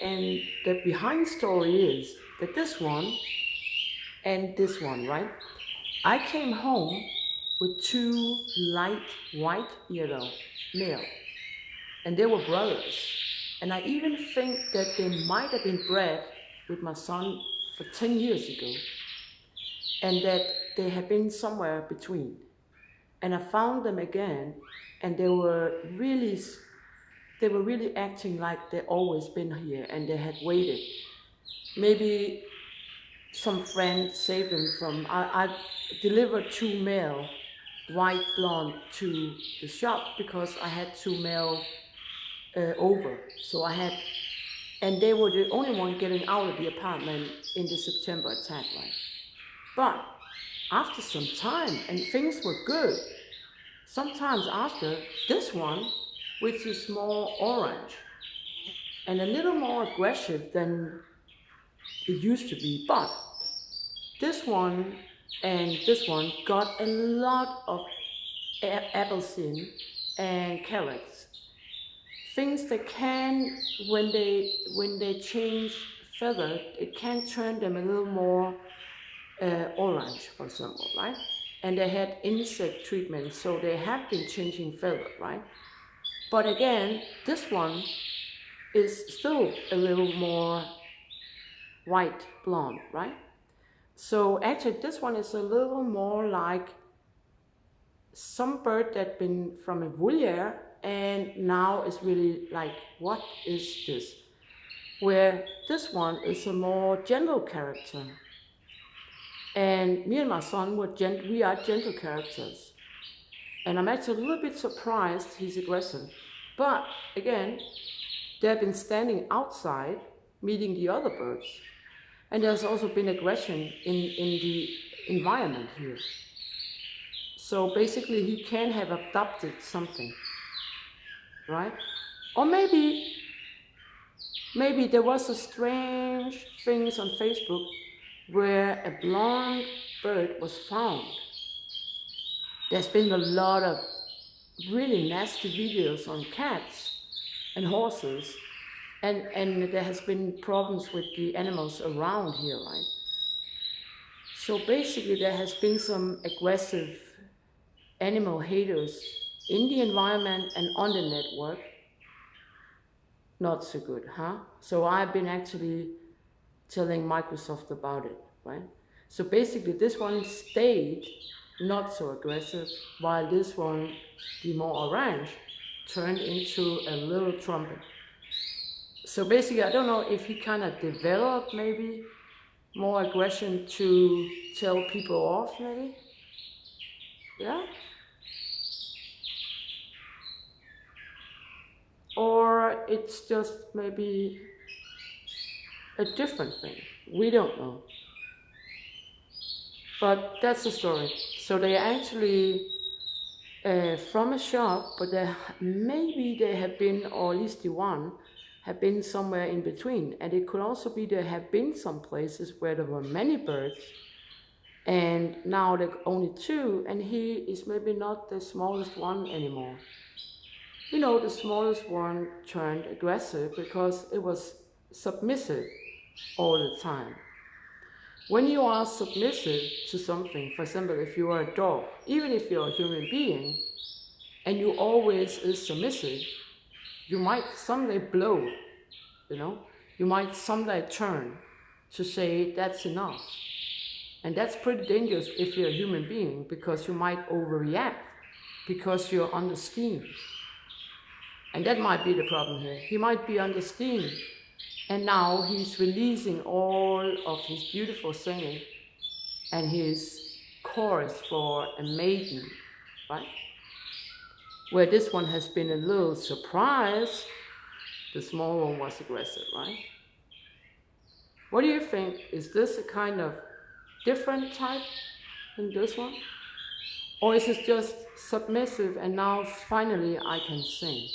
And the behind story is that this one and this one, right? I came home with two light white yellow male, and they were brothers. And I even think that they might have been bred with my son for 10 years ago, and that they have been somewhere between. And I found them again, and they were really acting like they'd always been here and they had waited. Maybe some friend saved them from. I delivered two male white blonde to the shop because I had two male over. So I had, and they were the only one getting out of the apartment in the September attack, right? But after some time, and things were good, sometimes after, this one, which is more orange and a little more aggressive than it used to be, but this one and this one got a lot of applesin and carrots. Things that can, when they change feather, it can turn them a little more orange, for example, right? And they had insect treatment, so they have been changing feather, right? But again, this one is still a little more white blonde, right? So actually this one is a little more like some bird that been from a voliere and now is really like, what is this? Where this one is a more gentle character. And me and my son we are gentle characters. And I'm actually a little bit surprised he's aggressive. But again, they've been standing outside meeting the other birds. And there's also been aggression in the environment here. So basically he can have adopted something, right? Or maybe there was a strange things on Facebook where a blonde bird was found. There's been a lot of really nasty videos on cats and horses, and there has been problems with the animals around here, right? So basically there has been some aggressive animal haters in the environment and on the network. Not so good, huh? So I've been actually telling Microsoft about it, right? So basically this one stayed not so aggressive, while this one, the more orange, turned into a little trumpet. So basically, I don't know if he kind of developed maybe more aggression to tell people off, maybe? Yeah? Or it's just maybe a different thing. We don't know. But that's the story. So they actually from a shop, but maybe they have been, or at least the one, have been somewhere in between. And it could also be there have been some places where there were many birds, and now there are only two, and he is maybe not the smallest one anymore. You know, the smallest one turned aggressive because it was submissive all the time. When you are submissive to something, for example, if you are a dog, even if you're a human being, and you always is submissive, you might someday blow, you know? You might someday turn to say that's enough. And that's pretty dangerous if you're a human being, because you might overreact because you're under steam. And that might be the problem here. He might be under steam, and now he's releasing all of his beautiful singing and his chorus for a maiden, right? Where this one has been a little surprised, the small one was aggressive, right? What do you think? Is this a kind of different type than this one? Or is it just submissive and now finally I can sing?